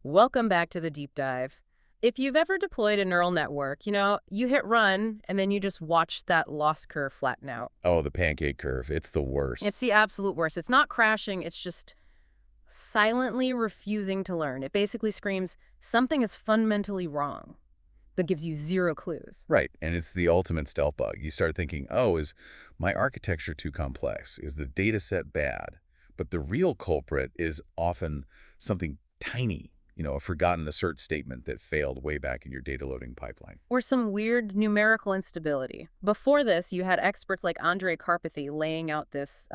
Welcome back to the deep dive. If you've ever deployed a neural network, you hit run and then you just watch that loss curve flatten out. Oh, the pancake curve. It's the It's worst. the absolute worst. It's not crashing, it's just silently refusing to learn. It basically screams, something is fundamentally wrong, but gives you zero clues. Right, and it's the ultimate stealth bug. You start thinking, oh, is my architecture too complex? Is the data set bad? But the real culprit is often something tiny, a forgotten assert statement that failed way back in your data loading pipeline. Or some weird numerical instability. Before this, you had experts like Andrei Karpathy laying out this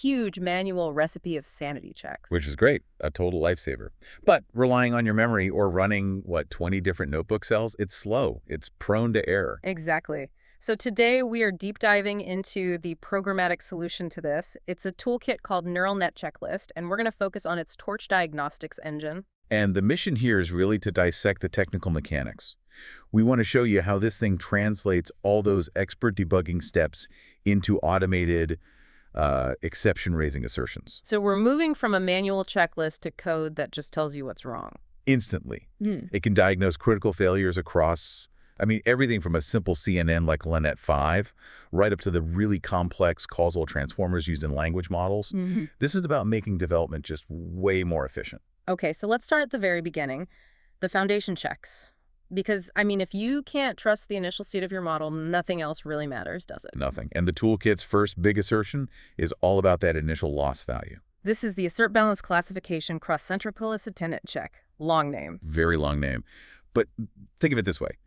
huge manual recipe of sanity checks. Which is great, a total lifesaver. But relying on your memory or running, 20 different notebook cells, it's slow. It's prone to error. Exactly. So today we are deep diving into the programmatic solution to this. It's a toolkit called Neural Net Checklist, and we're going to focus on its Torch diagnostics engine. And the mission here is really to dissect the technical mechanics. We want to show you how this thing translates all those expert debugging steps into automated exception-raising assertions. So we're moving from a manual checklist to code that just tells you what's wrong. Instantly. Hmm. It can diagnose critical failures across, everything from a simple CNN like Lenet 5 right up to the really complex causal transformers used in language models. Mhm. This is about making development just way more efficient. Okay, so let's start at the very beginning, the foundation checks. Because, if you can't trust the initial state of your model, nothing else really matters, does it? Nothing. And the toolkit's first big assertion is all about that initial loss value. This is the assert balance classification cross-centropolis attendant check. Long name. Very long name. But think of it this way.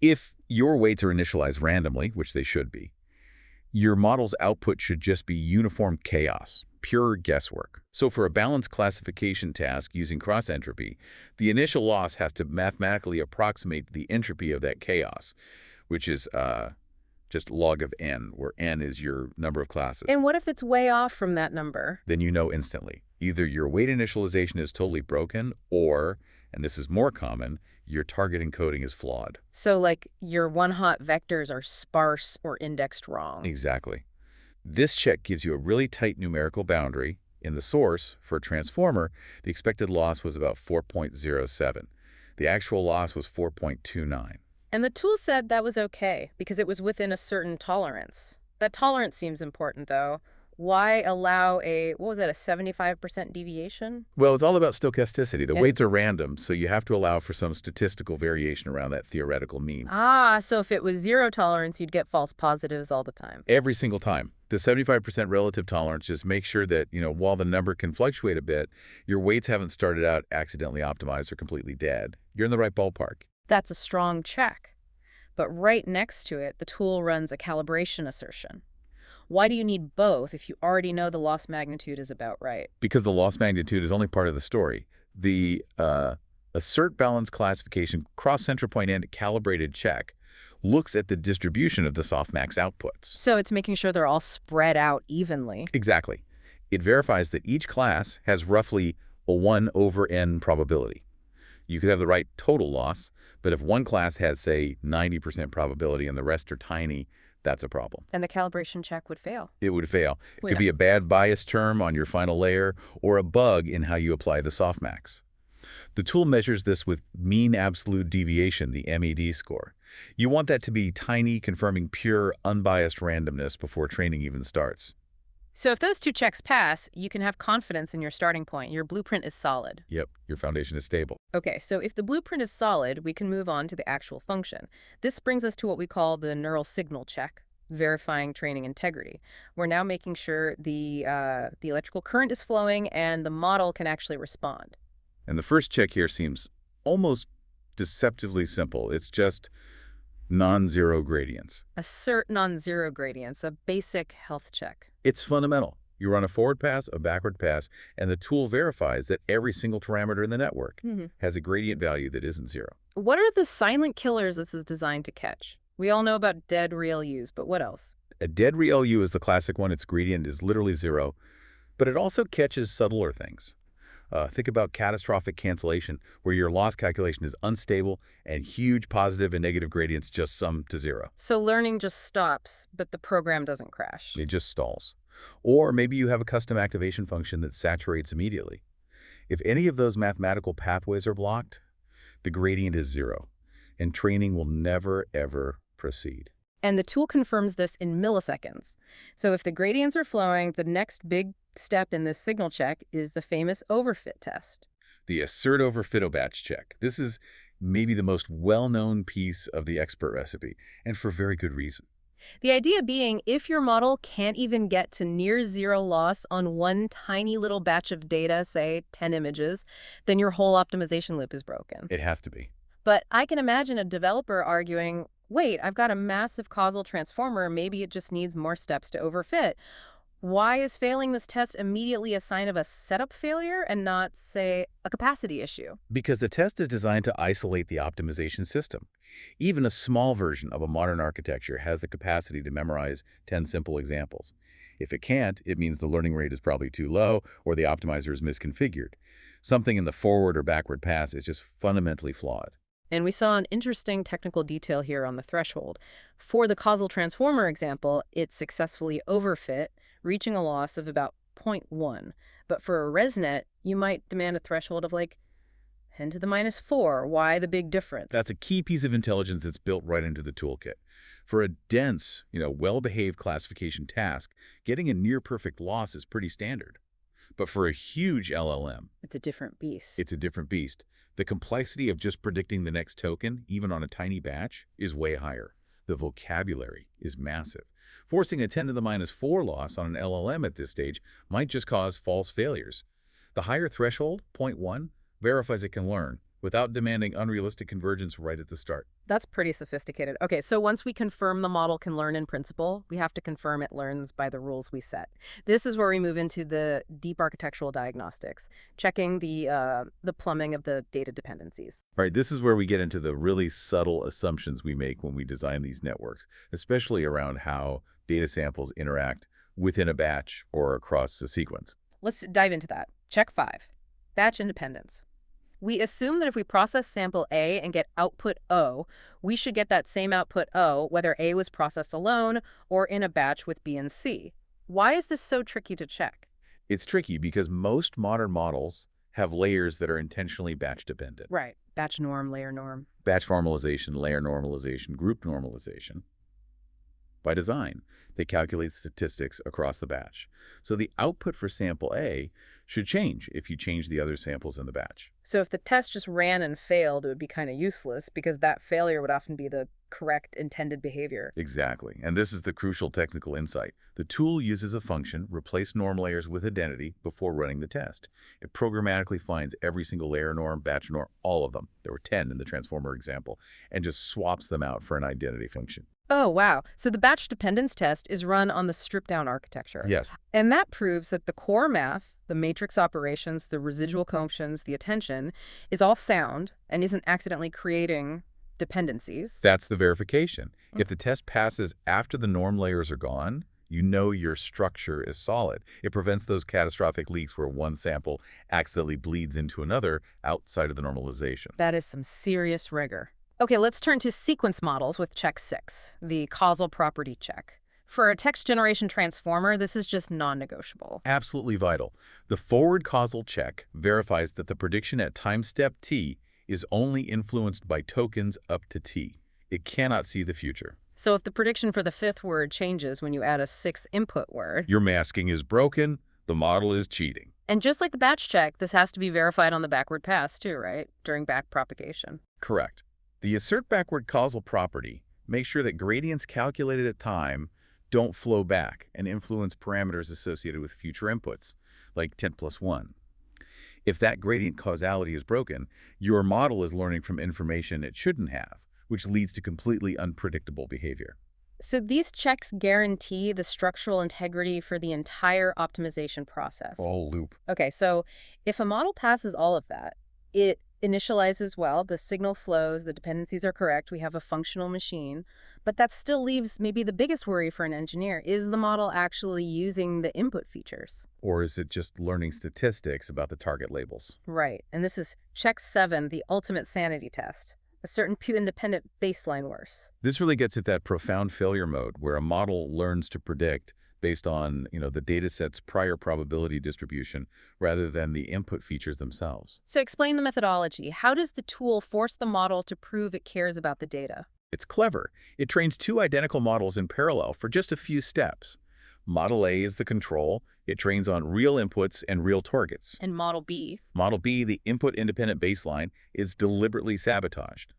If your weights are initialized randomly, which they should be, your model's output should just be uniform chaos, pure guesswork. So for a balanced classification task using cross-entropy, the initial loss has to mathematically approximate the entropy of that chaos, which is just log of n, where n is your number of classes. And what if it's way off from that number? Then you know instantly. Either your weight initialization is totally broken or, and this is more common, your target encoding is flawed. So, like, your one-hot vectors are sparse or indexed wrong. Exactly. This check gives you a really tight numerical boundary. In the source, for a transformer, the expected loss was about 4.07. The actual loss was 4.29. And the tool said that was okay because it was within a certain tolerance. That tolerance seems important, though. Why allow a 75% deviation? Well, it's all about stochasticity. The Yeah. weights are random, so you have to allow for some statistical variation around that theoretical mean. So if it was zero tolerance, you'd get false positives all the time. Every single time. The 75% relative tolerance just makes sure that, while the number can fluctuate a bit, your weights haven't started out accidentally optimized or completely dead. You're in the right ballpark. That's a strong check. But right next to it, the tool runs a calibration assertion. Why do you need both if you already know the loss magnitude is about right? Because the loss magnitude is only part of the story. The assert balance classification cross-center point and calibrated check looks at the distribution of the softmax outputs. So it's making sure they're all spread out evenly. Exactly. It verifies that each class has roughly a 1 over n probability. You could have the right total loss, but if one class has, say, 90% probability and the rest are tiny, that's a problem. And the calibration check would fail. It would fail. It Wait could be a bad bias term on your final layer or a bug in how you apply the softmax. The tool measures this with mean absolute deviation, the MED score. You want that to be tiny, confirming pure, unbiased randomness before training even starts. So if those two checks pass, you can have confidence in your starting point. Your blueprint is solid. Yep, your foundation is stable. Okay, so if the blueprint is solid, we can move on to the actual function. This brings us to what we call the neural signal check, verifying training integrity. We're now making sure the electrical current is flowing and the model can actually respond. And the first check here seems almost deceptively simple. It's just non-zero gradients. Assert non-zero gradients, a basic health check. It's fundamental. You run a forward pass, a backward pass, and the tool verifies that every single parameter in the network has a gradient value that isn't zero. What are the silent killers this is designed to catch? We all know about dead real U's, but what else? A dead real U is the classic one. Its gradient is literally zero, but it also catches subtler things. Think about catastrophic cancellation, where your loss calculation is unstable and huge positive and negative gradients just sum to zero. So learning just stops, but the program doesn't crash. It just stalls. Or maybe you have a custom activation function that saturates immediately. If any of those mathematical pathways are blocked, the gradient is 0, and training will never, ever proceed. And the tool confirms this in milliseconds. So if the gradients are flowing, the next big step in this signal check is the famous overfit test. The assert over fit batch check. This is maybe the most well-known piece of the expert recipe, and for very good reason. The idea being, if your model can't even get to near zero loss on one tiny little batch of data, say 10 images, then your whole optimization loop is broken. It has to be. But I can imagine a developer arguing, wait, I've got a massive causal transformer, maybe it just needs more steps to overfit. Why is failing this test immediately a sign of a setup failure and not, say, a capacity issue? Because the test is designed to isolate the optimization system. Even a small version of a modern architecture has the capacity to memorize 10 simple examples. If it can't, it means the learning rate is probably too low or the optimizer is misconfigured. Something in the forward or backward pass is just fundamentally flawed. And we saw an interesting technical detail here on the threshold. For the causal transformer example, it successfully overfit, reaching a loss of about 0.1. But for a ResNet, you might demand a threshold of like 10 to the minus 4. Why the big difference? That's a key piece of intelligence that's built right into the toolkit. For a dense, well-behaved classification task, getting a near-perfect loss is pretty standard. But for a huge LLM, It's a different beast. it's a different beast. The complexity of just predicting the next token, even on a tiny batch, is way higher. The vocabulary is massive. Forcing a 10 to the minus 4 loss on an LLM at this stage might just cause false failures. The higher threshold, 0.1, verifies it can learn without demanding unrealistic convergence right at the start. That's pretty sophisticated. Okay, so once we confirm the model can learn in principle, we have to confirm it learns by the rules we set. This is where we move into the deep architectural diagnostics, checking the plumbing of the data dependencies. Right, this is where we get into the really subtle assumptions we make when we design these networks, especially around how data samples interact within a batch or across a sequence. Let's dive into that. Check 5, batch independence. We assume that if we process sample A and get output O, we should get that same output O whether A was processed alone or in a batch with B and C. Why is this so tricky to check? It's tricky because most modern models have layers that are intentionally batch dependent. Right. Batch norm, layer norm. Batch normalization, layer normalization, group normalization. By design, they calculate statistics across the batch. So the output for sample A should change if you change the other samples in the batch. So if the test just ran and failed, it would be kind of useless because that failure would often be the correct intended behavior. Exactly. And this is the crucial technical insight. The tool uses a function, replace norm layers with identity, before running the test. It programmatically finds every single layer norm, batch norm, all of them. There were 10 in the transformer example, and just swaps them out for an identity function. Oh, wow. So the batch dependence test is run on the stripped-down architecture. Yes. And that proves that the core math, the matrix operations, the residual coefficients, the attention, is all sound and isn't accidentally creating dependencies. That's the verification. If the test passes after the norm layers are gone, you know your structure is solid. It prevents those catastrophic leaks where one sample accidentally bleeds into another outside of the normalization. That is some serious rigor. Okay, let's turn to sequence models with check 6, the causal property check. For a text generation transformer, this is just non-negotiable. Absolutely vital. The forward causal check verifies that the prediction at time step t is only influenced by tokens up to t. It cannot see the future. So if the prediction for the 5th word changes when you add a 6th input word, Your masking is broken, the model is cheating. and just like the batch check, this has to be verified on the backward pass too, right? During backpropagation. Correct. The assert backward causal property makes sure that gradients calculated at time don't flow back and influence parameters associated with future inputs, like 10 plus 1. If that gradient causality is broken, your model is learning from information it shouldn't have, which leads to completely unpredictable behavior. So these checks guarantee the structural integrity for the entire optimization process. All loop. Okay, so if a model passes all of that, it initializes well, the signal flows, the dependencies are correct, we have a functional machine, but that still leaves maybe the biggest worry for an engineer. Is the model actually using the input features? Or is it just learning statistics about the target labels? Right, and this is check 7, the ultimate sanity test. A certain independent baseline worse. This really gets at that profound failure mode where a model learns to predict, based on, the data set's prior probability distribution rather than the input features themselves. So explain the methodology. How does the tool force the model to prove it cares about the data? It's clever. It trains two identical models in parallel for just a few steps. Model A is the control. It trains on real inputs and real targets. And Model B? Model B, the input-independent baseline, is deliberately sabotaged.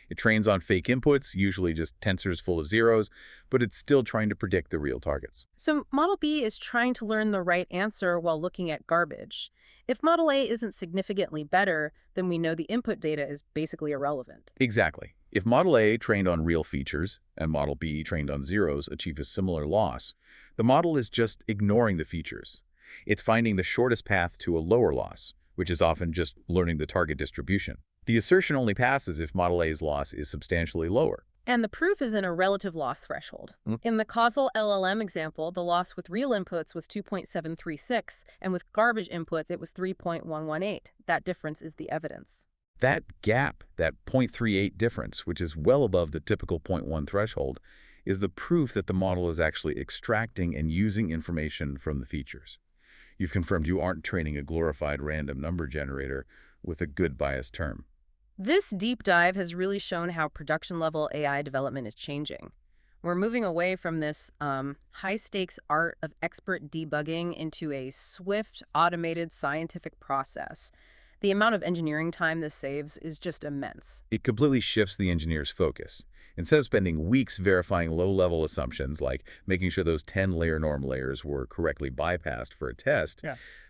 It trains on fake inputs, usually just tensors full of zeros, but it's still trying to predict the real targets. So Model B is trying to learn the right answer while looking at garbage. If Model A isn't significantly better, then we know the input data is basically irrelevant. Exactly. If Model A trained on real features and Model B trained on zeros achieve a similar loss, the model is just ignoring the features. It's finding the shortest path to a lower loss, which is often just learning the target distribution. The assertion only passes if Model A's loss is substantially lower. And the proof is in a relative loss threshold. In the causal LLM example, the loss with real inputs was 2.736, and with garbage inputs, it was 3.118. That difference is the evidence. That gap, that 0.38 difference, which is well above the typical 0.1 threshold, is the proof that the model is actually extracting and using information from the features. You've confirmed you aren't training a glorified random number generator with a good bias term. This deep dive has really shown how production-level AI development is changing. We're moving away from this high-stakes art of expert debugging into a swift, automated scientific process. The amount of engineering time this saves is just immense. It completely shifts the engineer's focus. Instead of spending weeks verifying low-level assumptions, like making sure those 10-layer norm layers were correctly bypassed for a test,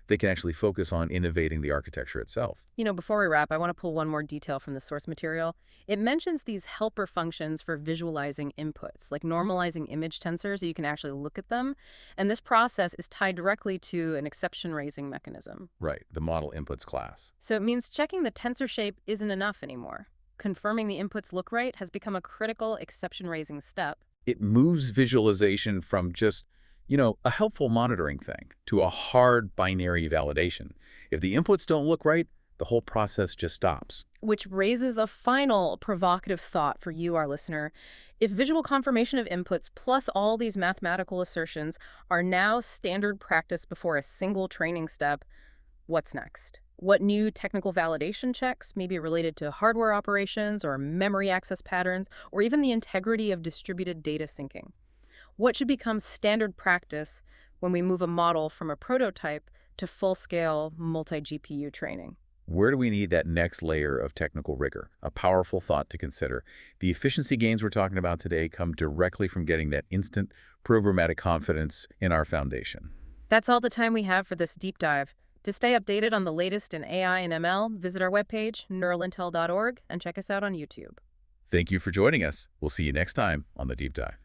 they can actually focus on innovating the architecture itself. Before we wrap, I want to pull one more detail from the source material. It mentions these helper functions for visualizing inputs, like normalizing image tensors so you can actually look at them. And this process is tied directly to an exception-raising mechanism. Right, the model inputs class. So it means checking the tensor shape isn't enough anymore. Confirming the inputs look right has become a critical exception-raising step. It moves visualization from just a helpful monitoring thing to a hard binary validation. If the inputs don't look right, the whole process just stops. Which raises a final provocative thought for you, our listener. If visual confirmation of inputs plus all these mathematical assertions are now standard practice before a single training step, what's next? What new technical validation checks, maybe related to hardware operations or memory access patterns, or even the integrity of distributed data syncing? What should become standard practice when we move a model from a prototype to full-scale multi-GPU training? Where do we need that next layer of technical rigor? A powerful thought to consider. The efficiency gains we're talking about today come directly from getting that instant programmatic confidence in our foundation. That's all the time we have for this deep dive. To stay updated on the latest in AI and ML, visit our webpage, neuralintel.org, and check us out on YouTube. Thank you for joining us. We'll see you next time on The Deep Dive.